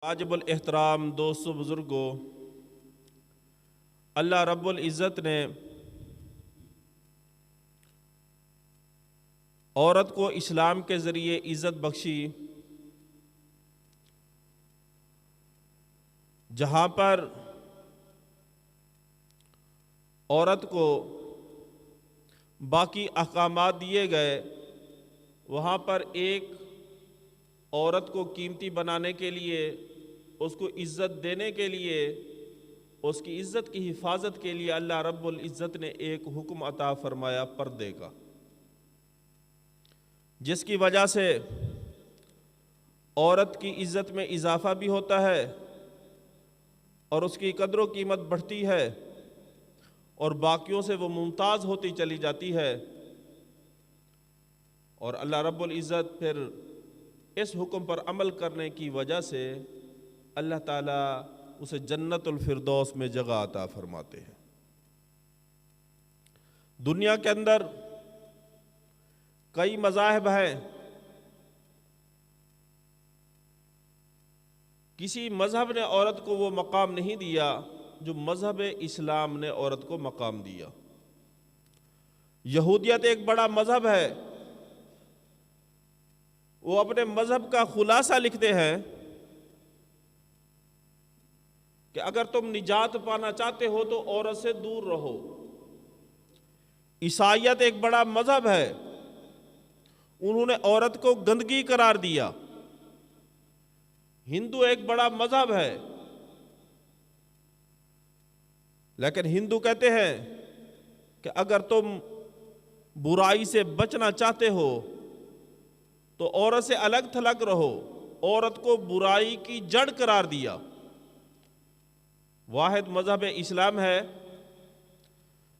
واجب الاحترام دوستو بزرگوں، اللہ رب العزت نے عورت کو اسلام کے ذریعے عزت بخشی، جہاں پر عورت کو باقی احکامات دیے گئے، وہاں پر ایک عورت کو قیمتی بنانے کے لیے، اس کو عزت دینے کے لیے، اس کی عزت کی حفاظت کے لیے اللہ رب العزت نے ایک حکم عطا فرمایا پردے کا، جس کی وجہ سے عورت کی عزت میں اضافہ بھی ہوتا ہے اور اس کی قدر و قیمت بڑھتی ہے اور باقیوں سے وہ ممتاز ہوتی چلی جاتی ہے، اور اللہ رب العزت پھر اس حکم پر عمل کرنے کی وجہ سے اللہ تعالیٰ اسے جنت الفردوس میں جگہ عطا فرماتے ہیں۔ دنیا کے اندر کئی مذاہب ہیں، کسی مذہب نے عورت کو وہ مقام نہیں دیا جو مذہب اسلام نے عورت کو مقام دیا۔ یہودیت ایک بڑا مذہب ہے، وہ اپنے مذہب کا خلاصہ لکھتے ہیں کہ اگر تم نجات پانا چاہتے ہو تو عورت سے دور رہو۔ عیسائیت ایک بڑا مذہب ہے، انہوں نے عورت کو گندگی قرار دیا۔ ہندو ایک بڑا مذہب ہے، لیکن ہندو کہتے ہیں کہ اگر تم برائی سے بچنا چاہتے ہو تو عورت سے الگ تھلگ رہو۔ عورت کو برائی کی جڑ قرار دیا۔ واحد مذہب اسلام ہے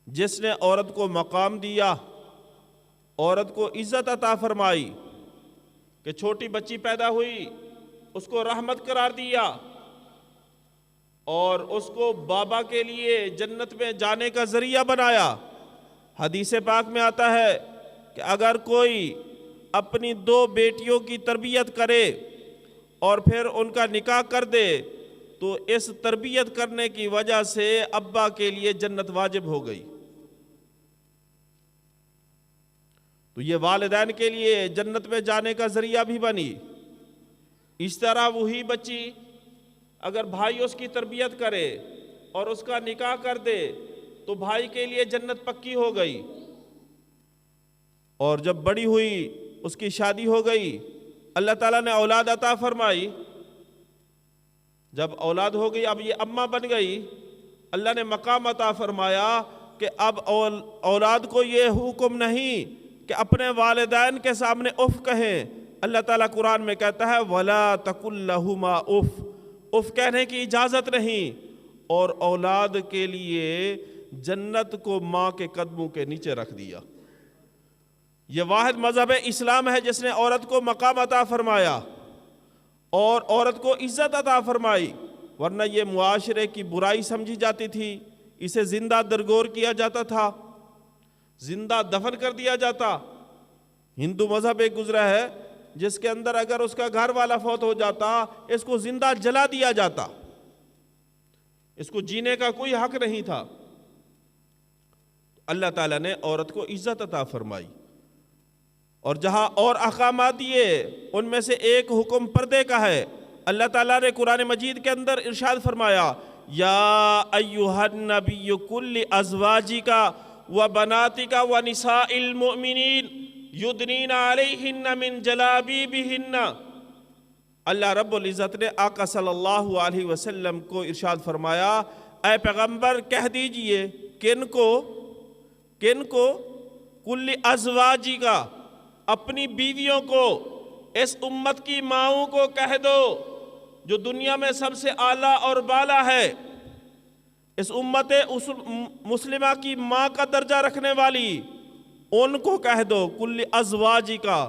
جس نے عورت کو مقام دیا، عورت کو عزت عطا فرمائی، کہ چھوٹی بچی پیدا ہوئی اس کو رحمت قرار دیا اور اس کو بابا کے لیے جنت میں جانے کا ذریعہ بنایا۔ حدیث پاک میں آتا ہے کہ اگر کوئی اپنی 2 بیٹیوں کی تربیت کرے اور پھر ان کا نکاح کر دے تو اس تربیت کرنے کی وجہ سے ابا کے لیے جنت واجب ہو گئی۔ تو یہ والدین کے لیے جنت میں جانے کا ذریعہ بھی بنی۔ اس طرح وہی بچی اگر بھائی اس کی تربیت کرے اور اس کا نکاح کر دے تو بھائی کے لیے جنت پکی ہو گئی، اور جب بڑی ہوئی اس کی شادی ہو گئی، اللہ تعالیٰ نے اولاد عطا فرمائی۔ جب اولاد ہو گئی، اب یہ اماں بن گئی، اللہ نے مقام عطا فرمایا کہ اب اولاد کو یہ حکم نہیں کہ اپنے والدین کے سامنے اف کہیں۔ اللہ تعالیٰ قرآن میں کہتا ہے وَلَا تَقُلْ لَهُمَا اف، اف کہنے کی اجازت نہیں، اور اولاد کے لیے جنت کو ماں کے قدموں کے نیچے رکھ دیا۔ یہ واحد مذہب اسلام ہے جس نے عورت کو مقام عطا فرمایا اور عورت کو عزت عطا فرمائی، ورنہ یہ معاشرے کی برائی سمجھی جاتی تھی، اسے زندہ درگور کیا جاتا تھا، زندہ دفن کر دیا جاتا۔ ہندو مذہب ایک گزرا ہے جس کے اندر اگر اس کا گھر والا فوت ہو جاتا اس کو زندہ جلا دیا جاتا، اس کو جینے کا کوئی حق نہیں تھا۔ اللہ تعالیٰ نے عورت کو عزت عطا فرمائی، اور جہاں اور احکامات دیے ان میں سے ایک حکم پردے کا ہے۔ اللہ تعالیٰ نے قرآن مجید کے اندر ارشاد فرمایا یا ایھا النبی قل لازواجک وبناتک ونساء المؤمنین یدنین علیہن من جلابیبہن۔ اللہ رب العزت نے آقا صلی اللہ علیہ وسلم کو ارشاد فرمایا اے پیغمبر کہہ دیجئے کن کو کل ازواجی کا، اپنی بیویوں کو، اس امت کی ماؤں کو کہہ دو جو دنیا میں سب سے اعلیٰ اور بالا ہے، اس امت مسلمہ کی ماں کا درجہ رکھنے والی، ان کو کہہ دو کل ازواجی کا،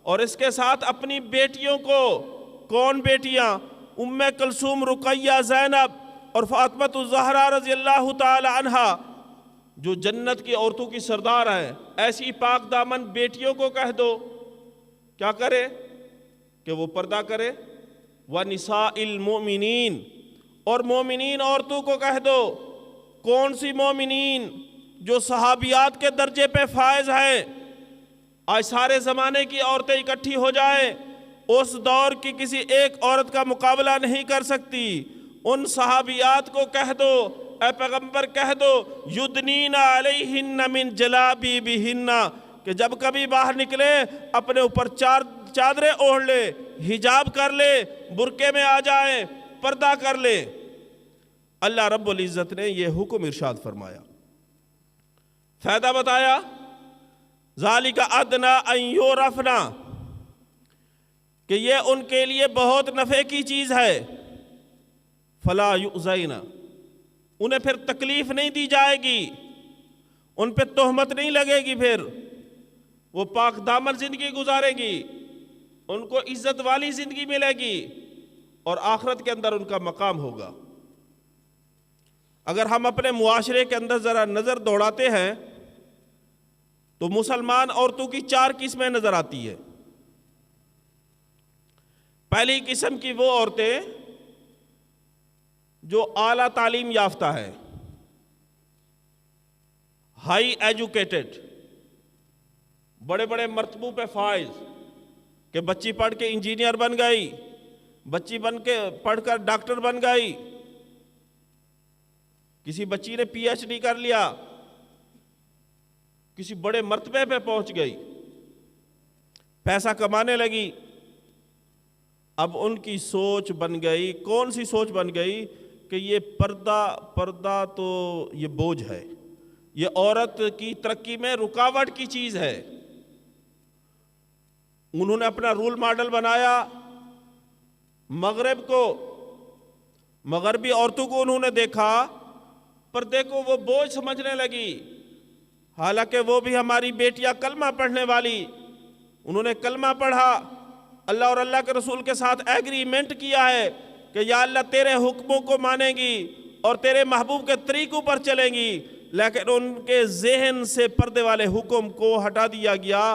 اور اس کے ساتھ اپنی بیٹیوں کو۔ کون بیٹیاں؟ ام کلثوم، رقیہ، زینب اور فاطمہ الزہرا رضی اللہ تعالی عنہا، جو جنت کی عورتوں کی سردار ہیں۔ ایسی پاک دامن بیٹیوں کو کہہ دو کیا کرے؟ کہ وہ پردہ کرے، وَنِسَاءِ الْمُؤْمِنِينَ، اور مومنین عورتوں کو کہہ دو۔ کون سی مومنین؟ جو صحابیات کے درجے پہ فائز ہیں۔ آج سارے زمانے کی عورتیں اکٹھی ہو جائیں، اس دور کی کسی ایک عورت کا مقابلہ نہیں کر سکتی۔ ان صحابیات کو کہہ دو، اے پیغمبر کہہ دو، یدنین علیہن من جلابیبہن، کہ جب کبھی باہر نکلے اپنے اوپر چادریں اوڑھ لے، حجاب کر لے، برقعے میں آ جائیں، پردہ کر لے۔ اللہ رب العزت نے یہ حکم ارشاد فرمایا، فائدہ بتایا، ذالک ادنیٰ ان یعرفنا، کہ یہ ان کے لیے بہت نفع کی چیز ہے، فلا یؤذین، انہیں پھر تکلیف نہیں دی جائے گی، ان پہ تہمت نہیں لگے گی، پھر وہ پاک دامن زندگی گزارے گی، ان کو عزت والی زندگی ملے گی، اور آخرت کے اندر ان کا مقام ہوگا۔ اگر ہم اپنے معاشرے کے اندر ذرا نظر دوڑاتے ہیں تو مسلمان عورتوں کی 4 قسمیں نظر آتی ہے۔ پہلی قسم کی وہ عورتیں جو اعلیٰ تعلیم یافتہ ہے، ہائی ایجوکیٹڈ، بڑے بڑے مرتبوں پہ فائز، کہ بچی پڑھ کے انجینئر بن گئی، بچی پڑھ کر ڈاکٹر بن گئی، کسی بچی نے پی ایچ ڈی کر لیا، کسی بڑے مرتبے پہ پہنچ گئی، پیسہ کمانے لگی۔ اب ان کی سوچ بن گئی، کون سی سوچ بن گئی؟ کہ یہ پردہ تو یہ بوجھ ہے، یہ عورت کی ترقی میں رکاوٹ کی چیز ہے۔ انہوں نے اپنا رول ماڈل بنایا مغرب کو، مغربی عورتوں کو انہوں نے دیکھا، پردے کو وہ بوجھ سمجھنے لگی، حالانکہ وہ بھی ہماری بیٹیاں کلمہ پڑھنے والی، انہوں نے کلمہ پڑھا، اللہ اور اللہ کے رسول کے ساتھ ایگریمنٹ کیا ہے کہ یا اللہ تیرے حکموں کو مانیں گی اور تیرے محبوب کے طریقوں پر چلیں گی، لیکن ان کے ذہن سے پردے والے حکم کو ہٹا دیا گیا۔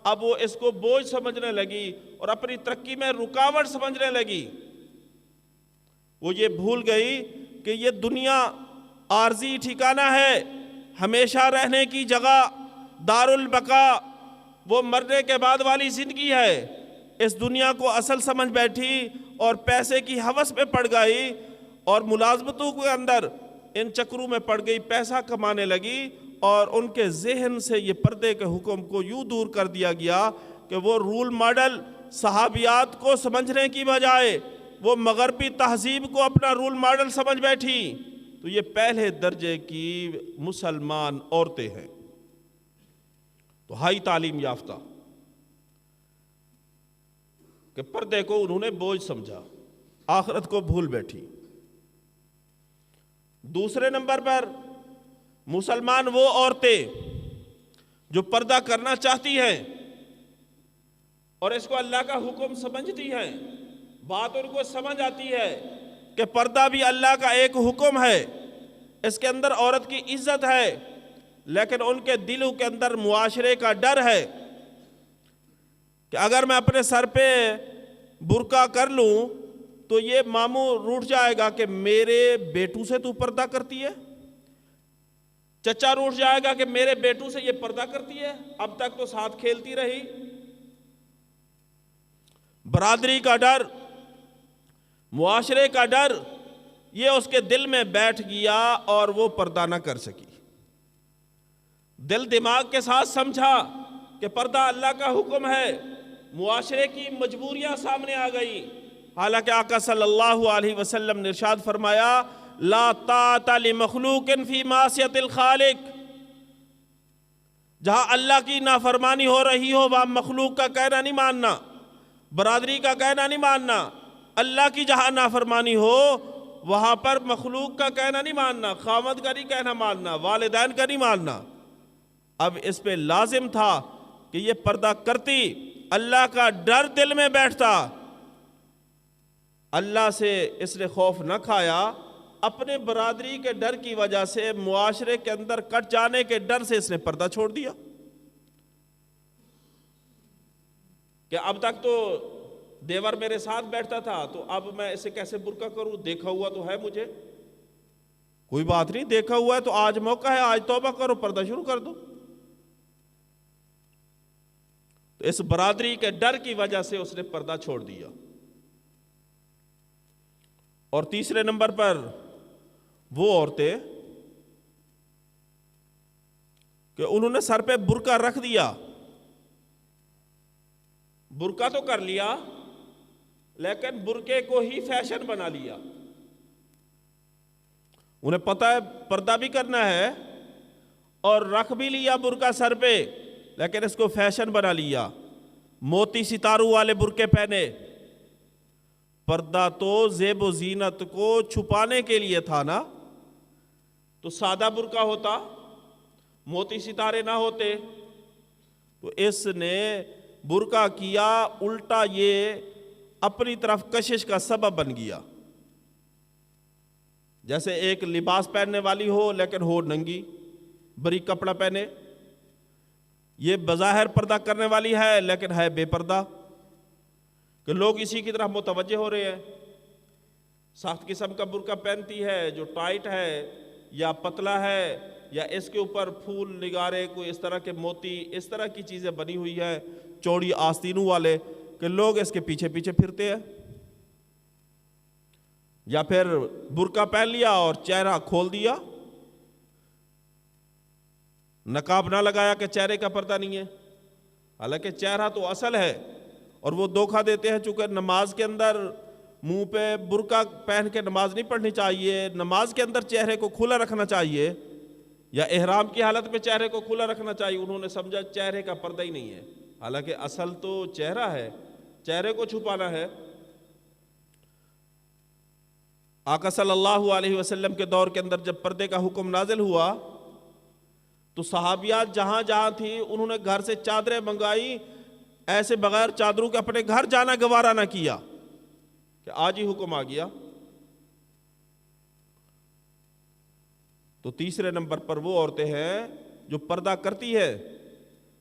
اب وہ اس کو بوجھ سمجھنے لگی اور اپنی ترقی میں رکاوٹ سمجھنے لگی۔ وہ یہ بھول گئی کہ یہ دنیا عارضی ٹھکانہ ہے، ہمیشہ رہنے کی جگہ، دار البقاء، وہ مرنے کے بعد والی زندگی ہے۔ اس دنیا کو اصل سمجھ بیٹھی اور پیسے کی ہوس میں پڑ گئی اور ملازمتوں کے اندر ان چکروں میں پڑ گئی، پیسہ کمانے لگی، اور ان کے ذہن سے یہ پردے کے حکم کو یوں دور کر دیا گیا کہ وہ رول ماڈل صحابیات کو سمجھنے کی بجائے وہ مغربی تہذیب کو اپنا رول ماڈل سمجھ بیٹھی۔ تو یہ پہلے درجے کی مسلمان عورتیں ہیں، تو ہائی تعلیم یافتہ، کہ پردے کو انہوں نے بوجھ سمجھا، آخرت کو بھول بیٹھی۔ دوسرے نمبر پر مسلمان وہ عورتیں جو پردہ کرنا چاہتی ہیں اور اس کو اللہ کا حکم سمجھتی ہیں، بات ان کو سمجھ آتی ہے کہ پردہ بھی اللہ کا ایک حکم ہے، اس کے اندر عورت کی عزت ہے، لیکن ان کے دلوں کے اندر معاشرے کا ڈر ہے کہ اگر میں اپنے سر پہ برقع کر لوں تو یہ ماموں روٹھ جائے گا کہ میرے بیٹوں سے تو پردہ کرتی ہے، چچا روٹھ جائے گا کہ میرے بیٹوں سے یہ پردہ کرتی ہے، اب تک تو ساتھ کھیلتی رہی۔ برادری کا ڈر، معاشرے کا ڈر، یہ اس کے دل میں بیٹھ گیا اور وہ پردہ نہ کر سکی۔ دل دماغ کے ساتھ سمجھا کہ پردہ اللہ کا حکم ہے، معاشرے کی مجبوریاں سامنے آ گئی، حالانکہ آقا صلی اللہ علیہ وسلم نے ارشاد فرمایا لا طاعت لمخلوق فی معصیت الخالق، جہاں اللہ کی نافرمانی ہو رہی ہو وہاں مخلوق کا کہنا نہیں ماننا، برادری کا کہنا نہیں ماننا، اللہ کی جہاں نافرمانی ہو وہاں پر مخلوق کا کہنا نہیں ماننا، خاوند کا نہیں کہنا ماننا، والدین کا نہیں ماننا۔ اب اس پہ لازم تھا کہ یہ پردہ کرتی، اللہ کا ڈر دل میں بیٹھتا، اللہ سے اس نے خوف نہ کھایا، اپنے برادری کے ڈر کی وجہ سے، معاشرے کے اندر کٹ جانے کے ڈر سے اس نے پردہ چھوڑ دیا کہ اب تک تو دیور میرے ساتھ بیٹھتا تھا تو اب میں اسے کیسے برقع کروں؟ دیکھا ہوا تو ہے مجھے۔ کوئی بات نہیں، دیکھا ہوا ہے تو آج موقع ہے، آج توبہ کرو، پردہ شروع کر دو۔ تو اس برادری کے ڈر کی وجہ سے اس نے پردہ چھوڑ دیا۔ اور تیسرے نمبر پر وہ عورتیں کہ انہوں نے سر پہ برقع رکھ دیا، برقع تو کر لیا لیکن برقعے کو ہی فیشن بنا لیا۔ انہیں پتہ ہے پردہ بھی کرنا ہے اور رکھ بھی لیا برقع سر پہ، لیکن اس کو فیشن بنا لیا، موتی ستاروں والے برقعے پہنے۔ پردہ تو زیب و زینت کو چھپانے کے لیے تھا نا، تو سادہ برقع ہوتا، موتی ستارے نہ ہوتے۔ تو اس نے برقع کیا، الٹا یہ اپنی طرف کشش کا سبب بن گیا۔ جیسے ایک لباس پہننے والی ہو لیکن ہو ننگی، بریک کپڑا پہنے، یہ بظاہر پردہ کرنے والی ہے لیکن ہے بے پردہ، کہ لوگ اسی کی طرف متوجہ ہو رہے ہیں۔ سخت قسم کا برقع پہنتی ہے جو ٹائٹ ہے یا پتلا ہے، یا اس کے اوپر پھول نگارے کوئی اس طرح کے موتی، اس طرح کی چیزیں بنی ہوئی ہیں چوڑی آستینوں والے، کہ لوگ اس کے پیچھے پیچھے پھرتے ہیں۔ یا پھر برقع پہن لیا اور چہرہ کھول دیا، نقاب نہ لگایا کہ چہرے کا پردہ نہیں ہے، حالانکہ چہرہ تو اصل ہے۔ اور وہ دھوکہ دیتے ہیں چونکہ نماز کے اندر منہ پہ برقع پہن کے نماز نہیں پڑھنی چاہیے، نماز کے اندر چہرے کو کھلا رکھنا چاہیے، یا احرام کی حالت میں چہرے کو کھلا رکھنا چاہیے۔ انہوں نے سمجھا چہرے کا پردہ ہی نہیں ہے، حالانکہ اصل تو چہرہ ہے، چہرے کو چھپانا ہے۔ آقا صلی اللہ علیہ وسلم کے دور کے اندر جب پردے کا حکم نازل ہوا تو صحابیات جہاں جہاں تھی انہوں نے گھر سے چادریں منگائی، ایسے بغیر چادروں کے اپنے گھر جانا گوارا نہ کیا کہ آج ہی حکم آ گیا۔ تو تیسرے نمبر پر وہ عورتیں ہیں جو پردہ کرتی ہے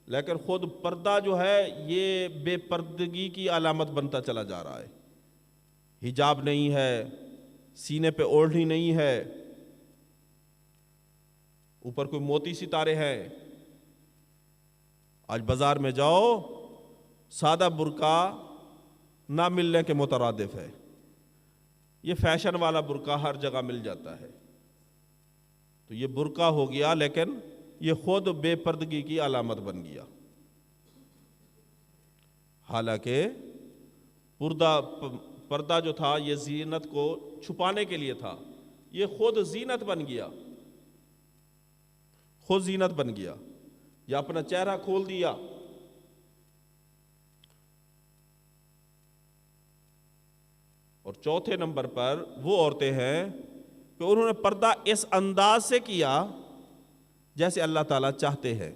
لیکن خود پردہ جو ہے یہ بے پردگی کی علامت بنتا چلا جا رہا ہے۔ حجاب نہیں ہے، سینے پہ اوڑھنی نہیں ہے، اوپر کوئی موتی ستارے ہیں۔ آج بازار میں جاؤ، سادہ برقع نہ ملنے کے مترادف ہے، یہ فیشن والا برقع ہر جگہ مل جاتا ہے۔ تو یہ برقع ہو گیا لیکن یہ خود بے پردگی کی علامت بن گیا، حالانکہ پردہ جو تھا یہ زینت کو چھپانے کے لیے تھا، یہ خود زینت بن گیا، خود زینت بن گیا، یا اپنا چہرہ کھول دیا۔ اور چوتھے نمبر پر وہ عورتیں ہیں کہ انہوں نے پردہ اس انداز سے کیا جیسے اللہ تعالیٰ چاہتے ہیں،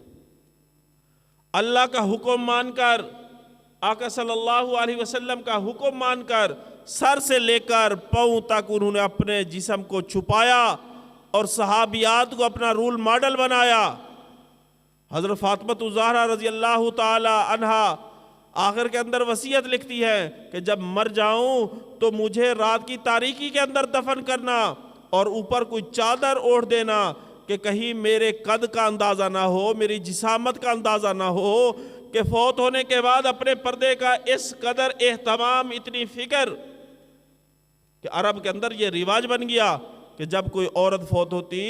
اللہ کا حکم مان کر، آقا صلی اللہ علیہ وسلم کا حکم مان کر سر سے لے کر پاؤں تک انہوں نے اپنے جسم کو چھپایا اور صحابیات کو اپنا رول ماڈل بنایا۔ حضرت فاطمہ الزہرا رضی اللہ تعالی عنہا آخر کے اندر وصیت لکھتی ہے کہ جب مر جاؤں تو مجھے رات کی تاریکی کے اندر دفن کرنا اور اوپر کوئی چادر اوڑھ دینا کہ کہیں میرے قد کا اندازہ نہ ہو، میری جسامت کا اندازہ نہ ہو کہ فوت ہونے کے بعد اپنے پردے کا اس قدر اہتمام، اتنی فکر، کہ عرب کے اندر یہ رواج بن گیا کہ جب کوئی عورت فوت ہوتی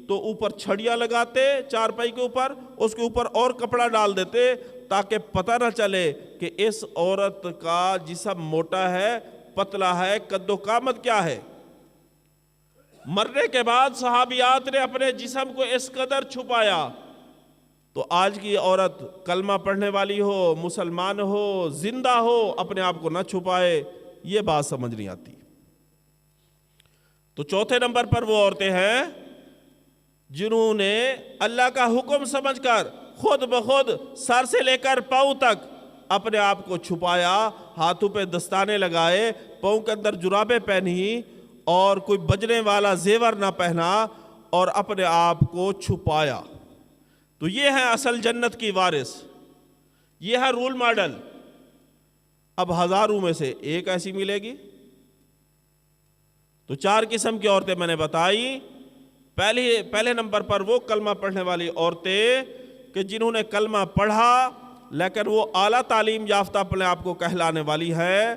تو اوپر چھڑیاں لگاتے چارپائی کے اوپر، اس کے اوپر اور کپڑا ڈال دیتے تاکہ پتہ نہ چلے کہ اس عورت کا جسم موٹا ہے، پتلا ہے، قد و قامت کیا ہے۔ مرنے کے بعد صحابیات نے اپنے جسم کو اس قدر چھپایا، تو آج کی عورت کلمہ پڑھنے والی ہو، مسلمان ہو، زندہ ہو، اپنے آپ کو نہ چھپائے، یہ بات سمجھ نہیں آتی۔ تو چوتھے نمبر پر وہ عورتیں ہیں جنہوں نے اللہ کا حکم سمجھ کر خود بخود سر سے لے کر پاؤں تک اپنے آپ کو چھپایا، ہاتھوں پہ دستانے لگائے، پاؤں کے اندر جرابیں پہنی اور کوئی بجنے والا زیور نہ پہنا اور اپنے آپ کو چھپایا۔ تو یہ ہے اصل جنت کی وارث، یہ ہے رول ماڈل۔ اب ہزاروں میں سے ایک ایسی ملے گی. تو 4 قسم کی عورتیں میں نے بتائی. پہلے نمبر پر وہ کلمہ پڑھنے والی عورتیں کہ جنہوں نے کلمہ پڑھا لیکن وہ اعلیٰ تعلیم یافتہ اپنے آپ کو کہلانے والی ہے,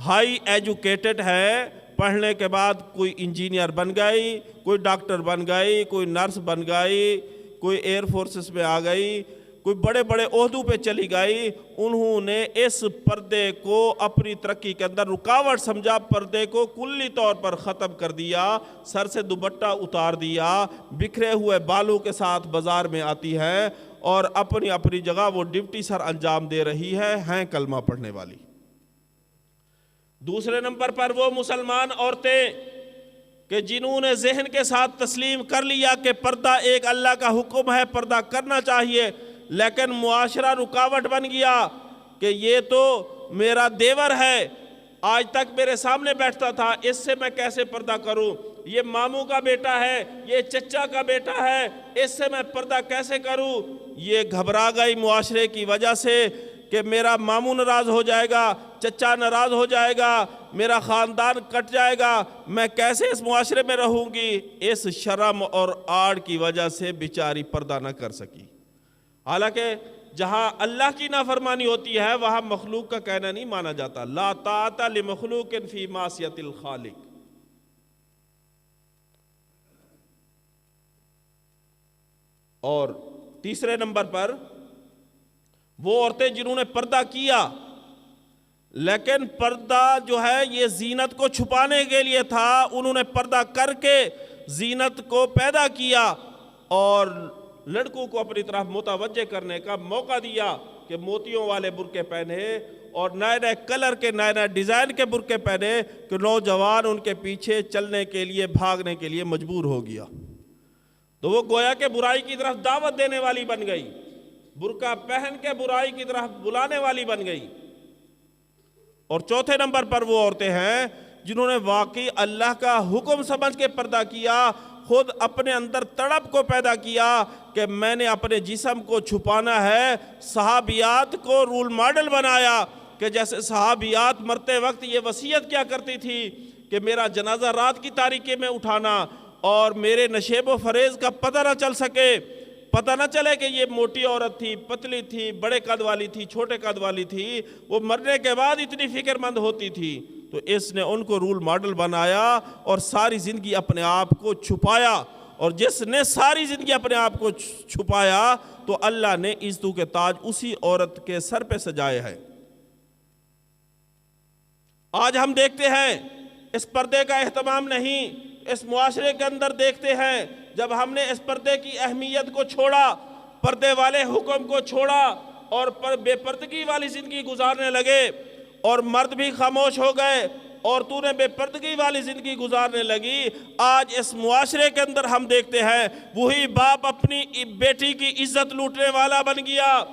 ہائی ایجوکیٹڈ ہے, پڑھنے کے بعد کوئی انجینئر بن گئی, کوئی ڈاکٹر بن گئی, کوئی نرس بن گئی, کوئی ایئر فورسز میں آ گئی, کوئی بڑے بڑے عہدوں پہ چلی گئی. انہوں نے اس پردے کو اپنی ترقی کے اندر رکاوٹ سمجھا, پردے کو کلی طور پر ختم کر دیا, سر سے دوپٹہ اتار دیا, بکھرے ہوئے بالوں کے ساتھ بازار میں آتی ہے اور اپنی اپنی جگہ وہ ڈیوٹی سر انجام دے رہی ہیں کلمہ پڑھنے والی. دوسرے نمبر پر وہ مسلمان عورتیں کہ جنہوں نے ذہن کے ساتھ تسلیم کر لیا کہ پردہ ایک اللہ کا حکم ہے, پردہ کرنا چاہیے, لیکن معاشرہ رکاوٹ بن گیا کہ یہ تو میرا دیور ہے, آج تک میرے سامنے بیٹھتا تھا, اس سے میں کیسے پردہ کروں, یہ ماموں کا بیٹا ہے, یہ چچا کا بیٹا ہے, اس سے میں پردہ کیسے کروں. یہ گھبرا گئی معاشرے کی وجہ سے کہ میرا ماموں ناراض ہو جائے گا, چچا ناراض ہو جائے گا, میرا خاندان کٹ جائے گا, میں کیسے اس معاشرے میں رہوں گی. اس شرم اور آڑ کی وجہ سے بیچاری پردہ نہ کر سکی. حالانکہ جہاں اللہ کی نافرمانی ہوتی ہے وہاں مخلوق کا کہنا نہیں مانا جاتا. لا طاعت لمخلوق فی معصیت الخالق. اور تیسرے نمبر پر وہ عورتیں جنہوں نے پردہ کیا لیکن پردہ جو ہے یہ زینت کو چھپانے کے لیے تھا, انہوں نے پردہ کر کے زینت کو پیدا کیا اور لڑکوں کو اپنی طرف متوجہ کرنے کا موقع دیا کہ موتیوں والے برقعے پہنے اور نئے نئے کلر کے نئے نئے ڈیزائن کے برقعے پہنے کہ نوجوان ان کے پیچھے چلنے کے لیے بھاگنے کے لیے مجبور ہو گیا. تو وہ گویا کہ برائی کی طرف دعوت دینے والی بن گئی, برقع پہن کے برائی کی طرف بلانے والی بن گئی. اور چوتھے نمبر پر وہ عورتیں ہیں جنہوں نے واقعی اللہ کا حکم سمجھ کے پردہ کیا, خود اپنے اندر تڑپ کو پیدا کیا کہ میں نے اپنے جسم کو چھپانا ہے. صحابیات کو رول ماڈل بنایا کہ جیسے صحابیات مرتے وقت یہ وصیت کیا کرتی تھی کہ میرا جنازہ رات کی تاریکی میں اٹھانا اور میرے نشیب و فریض کا پتہ نہ چل سکے, پتہ نہ چلے کہ یہ موٹی عورت تھی, پتلی تھی, بڑے قد والی تھی, چھوٹے قد والی تھی, وہ مرنے کے بعد اتنی فکر مند ہوتی تھی. تو اس نے ان کو رول ماڈل بنایا اور ساری زندگی اپنے آپ کو چھپایا, اور جس نے ساری زندگی اپنے آپ کو چھپایا تو اللہ نے عزتوں کے تاج اسی عورت کے سر پہ سجائے ہیں. آج ہم دیکھتے ہیں اس پردے کا اہتمام نہیں, اس معاشرے کے اندر دیکھتے ہیں جب ہم نے اس پردے کی اہمیت کو چھوڑا, پردے والے حکم کو چھوڑا اور بے پردگی والی زندگی گزارنے لگے اور مرد بھی خاموش ہو گئے, عورتوں نے بے پردگی والی زندگی گزارنے لگی. آج اس معاشرے کے اندر ہم دیکھتے ہیں وہی باپ اپنی بیٹی کی عزت لوٹنے والا بن گیا,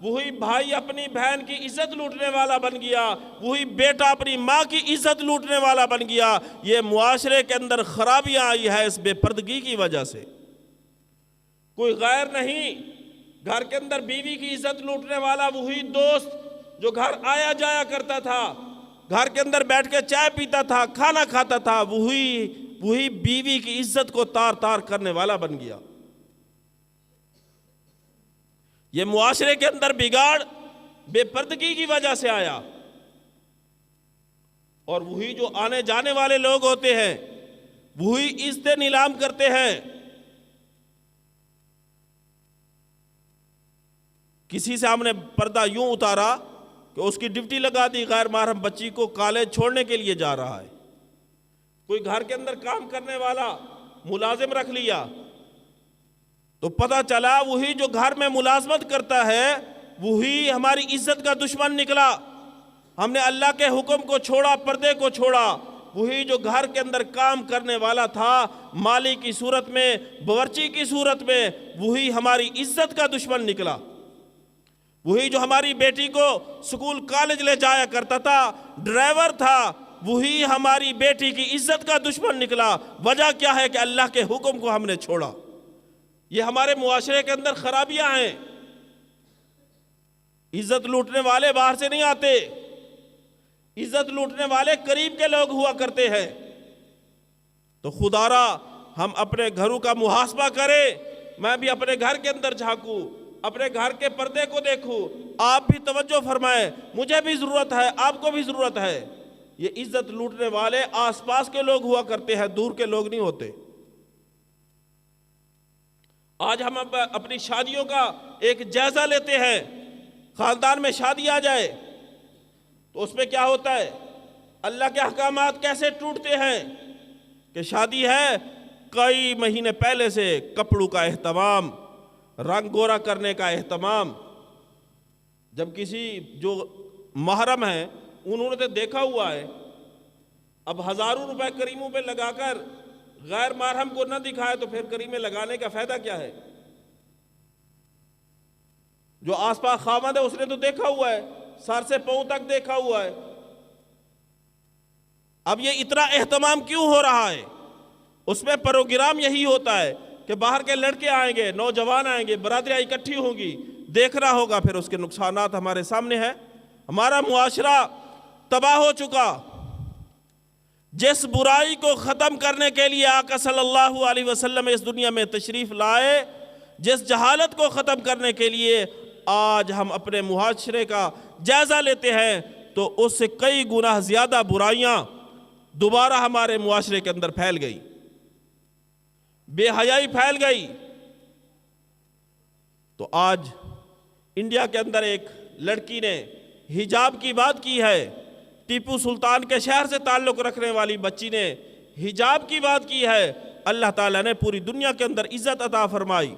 وہی بھائی اپنی بہن کی عزت لوٹنے والا بن گیا, وہی بیٹا اپنی ماں کی عزت لوٹنے والا بن گیا. یہ معاشرے کے اندر خرابیاں آئی ہے اس بے پردگی کی وجہ سے. کوئی غیر نہیں, گھر کے اندر بیوی کی عزت لوٹنے والا وہی دوست جو گھر آیا جایا کرتا تھا, گھر کے اندر بیٹھ کے چائے پیتا تھا, کھانا کھاتا تھا, وہی بیوی کی عزت کو تار تار کرنے والا بن گیا. یہ معاشرے کے اندر بگاڑ بے پردگی کی وجہ سے آیا, اور وہی جو آنے جانے والے لوگ ہوتے ہیں وہی عزتیں نیلام کرتے ہیں. کسی سے ہم نے پردہ یوں اتارا کہ اس کی ڈیوٹی لگا دی, غیر محرم بچی کو کالج چھوڑنے کے لیے جا رہا ہے. کوئی گھر کے اندر کام کرنے والا ملازم رکھ لیا تو پتہ چلا وہی جو گھر میں ملازمت کرتا ہے وہی ہماری عزت کا دشمن نکلا. ہم نے اللہ کے حکم کو چھوڑا, پردے کو چھوڑا, وہی جو گھر کے اندر کام کرنے والا تھا مالی کی صورت میں, باورچی کی صورت میں, وہی ہماری عزت کا دشمن نکلا. وہی جو ہماری بیٹی کو سکول کالج لے جایا کرتا تھا, ڈرائیور تھا, وہی ہماری بیٹی کی عزت کا دشمن نکلا. وجہ کیا ہے کہ اللہ کے حکم کو ہم نے چھوڑا. یہ ہمارے معاشرے کے اندر خرابیاں ہیں. عزت لوٹنے والے باہر سے نہیں آتے, عزت لوٹنے والے قریب کے لوگ ہوا کرتے ہیں۔ تو خدارا ہم اپنے گھروں کا محاسبہ کریں، میں بھی اپنے گھر کے اندر جھانکوں، اپنے گھر کے پردے کو دیکھوں، آپ بھی توجہ فرمائیں، مجھے بھی ضرورت ہے، آپ کو بھی ضرورت ہے۔ یہ عزت لوٹنے والے آس پاس کے لوگ ہوا کرتے ہیں، دور کے لوگ نہیں ہوتے۔ آج ہم اپنی شادیوں کا ایک جائزہ لیتے ہیں، خاندان میں شادی آ جائے تو اس میں کیا ہوتا ہے؟ اللہ کے احکامات کیسے ٹوٹتے ہیں کہ شادی ہے، کئی مہینے پہلے سے کپڑوں کا اہتمام، رنگ گورا کرنے کا اہتمام۔ جب کسی جو محرم ہیں انہوں نے تو دیکھا ہوا ہے، اب ہزاروں روپے کریموں پہ لگا کر غیر محرم کو نہ دکھائے تو پھر کریمیں لگانے کا فائدہ کیا ہے؟ جو آس پاس خاوند ہے اس نے تو دیکھا ہوا ہے، سر سے پاؤں تک دیکھا ہوا ہے۔ اب یہ اتنا اہتمام کیوں ہو رہا ہے؟ اس میں پروگرام یہی ہوتا ہے کہ باہر کے لڑکے آئیں گے، نوجوان آئیں گے، برادریاں اکٹھی ہوں گی، دیکھنا ہوگا، پھر اس کے نقصانات ہمارے سامنے ہیں۔ ہمارا معاشرہ تباہ ہو چکا۔ جس برائی کو ختم کرنے کے لیے آقا صلی اللہ علیہ وسلم اس دنیا میں تشریف لائے، جس جہالت کو ختم کرنے کے لیے آج ہم اپنے معاشرے کا جائزہ لیتے ہیں تو اس سے کئی گنا زیادہ برائیاں دوبارہ ہمارے معاشرے کے اندر پھیل گئی، بے حیائی پھیل گئی۔ تو آج انڈیا کے اندر ایک لڑکی نے حجاب کی بات کی ہے، ٹیپو سلطان کے شہر سے تعلق رکھنے والی بچی نے حجاب کی بات کی ہے۔ اللہ تعالیٰ نے پوری دنیا کے اندر عزت عطا فرمائی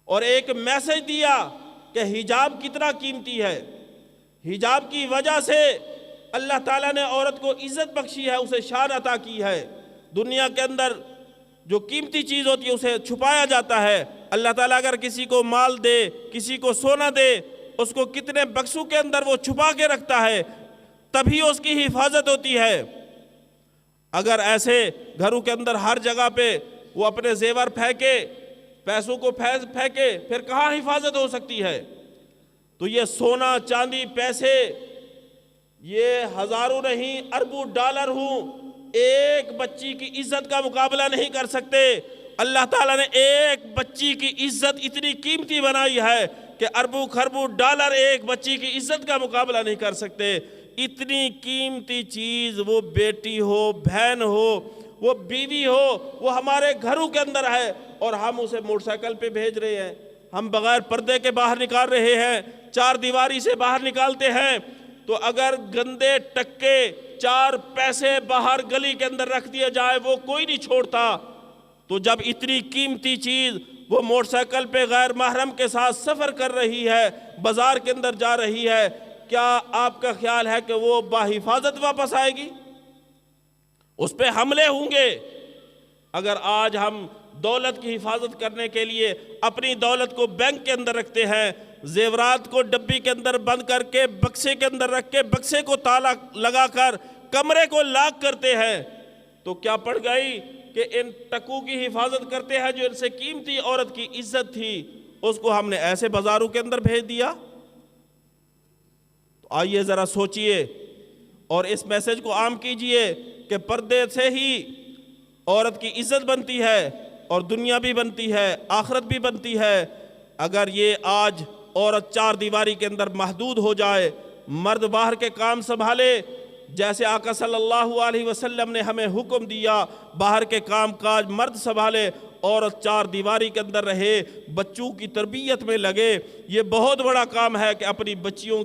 اور ایک میسج دیا کہ حجاب کتنا قیمتی ہے۔ حجاب کی وجہ سے اللہ تعالیٰ نے عورت کو عزت بخشی ہے، اسے شان عطا کی ہے۔ دنیا کے اندر جو قیمتی چیز ہوتی ہے اسے چھپایا جاتا ہے۔ اللہ تعالیٰ اگر کسی کو مال دے، کسی کو سونا دے، اس کو کتنے بکسوں کے اندر وہ چھپا کے رکھتا ہے، تبھی اس کی حفاظت ہوتی ہے۔ اگر ایسے گھروں کے اندر ہر جگہ پہ وہ اپنے زیور پھینکے، پیسوں کو پھینکے، پھر کہاں حفاظت ہو سکتی ہے؟ تو یہ سونا چاندی پیسے یہ ہزاروں نہیں اربوں ڈالر ہوں، ایک بچی کی عزت کا مقابلہ نہیں کر سکتے۔ اللہ تعالیٰ نے ایک بچی کی عزت اتنی قیمتی بنائی ہے کہ اربوں خربوں ڈالر ایک بچی کی عزت کا مقابلہ نہیں کر سکتے۔ اتنی قیمتی چیز، وہ بیٹی ہو، بہن ہو، وہ بیوی ہو، وہ ہمارے گھروں کے اندر ہے اور ہم اسے موٹر سائیکل پہ بھیج رہے ہیں، ہم بغیر پردے کے باہر نکال رہے ہیں، چار دیواری سے باہر نکالتے ہیں۔ تو اگر گندے ٹکے 4 پیسے باہر گلی کے اندر رکھ دیا جائے وہ کوئی نہیں چھوڑتا، تو جب اتنی قیمتی چیز وہ موٹر سائیکل پہ غیر محرم کے ساتھ سفر کر رہی ہے، بازار کے اندر جا رہی ہے، کیا آپ کا خیال ہے کہ وہ باحفاظت واپس آئے گی؟ اس پہ حملے ہوں گے۔ اگر آج ہم دولت کی حفاظت کرنے کے لیے اپنی دولت کو بینک کے اندر رکھتے ہیں، زیورات کو ڈبی کے اندر بند کر کے بکسے کے اندر رکھ کے بکسے کو تالا لگا کر کمرے کو لاک کرتے ہیں، تو کیا پڑ گئی کہ ان ٹکوں کی حفاظت کرتے ہیں جو ان سے قیمتی عورت کی عزت تھی، اس کو ہم نے ایسے بازاروں کے اندر بھیج دیا۔ تو آئیے ذرا سوچئے اور اس میسج کو عام کیجئے کہ پردے سے ہی عورت کی عزت بنتی ہے اور دنیا بھی بنتی ہے، آخرت بھی بنتی ہے۔ اگر یہ آج عورت 4 دیواری کے اندر محدود ہو جائے، مرد باہر کے کام سنبھالے، جیسے آقا صلی اللہ علیہ وسلم نے ہمیں حکم دیا باہر کے کام کاج مرد سنبھالے، عورت 4 دیواری کے اندر رہے، بچوں کی تربیت میں لگے۔ یہ بہت بڑا کام ہے کہ اپنی بچوں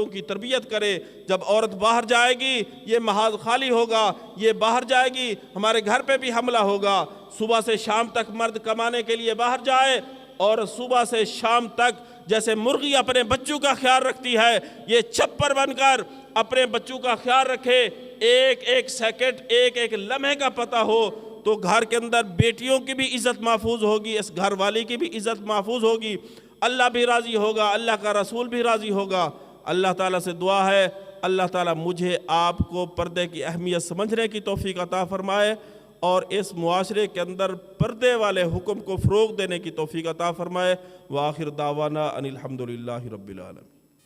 کی تربیت کرے۔ جب عورت باہر جائے گی یہ محاذ خالی ہوگا، یہ باہر جائے گی ہمارے گھر پہ بھی حملہ ہوگا۔ صبح سے شام تک مرد کمانے کے لیے باہر جائے اور صبح سے شام تک جیسے مرغی اپنے بچوں کا خیال رکھتی ہے، یہ چھپر بن کر اپنے بچوں کا خیال رکھے، ایک ایک سیکنڈ ایک ایک لمحے کا پتہ ہو، تو گھر کے اندر بیٹیوں کی بھی عزت محفوظ ہوگی، اس گھر والی کی بھی عزت محفوظ ہوگی، اللہ بھی راضی ہوگا، اللہ کا رسول بھی راضی ہوگا۔ اللہ تعالیٰ سے دعا ہے اللہ تعالیٰ مجھے آپ کو پردے کی اہمیت سمجھنے کی توفیق عطا فرمائے اور اس معاشرے کے اندر پردے والے حکم کو فروغ دینے کی توفیق عطا فرمائے۔ وآخر دعوانا ان الحمدللہ رب العالمین۔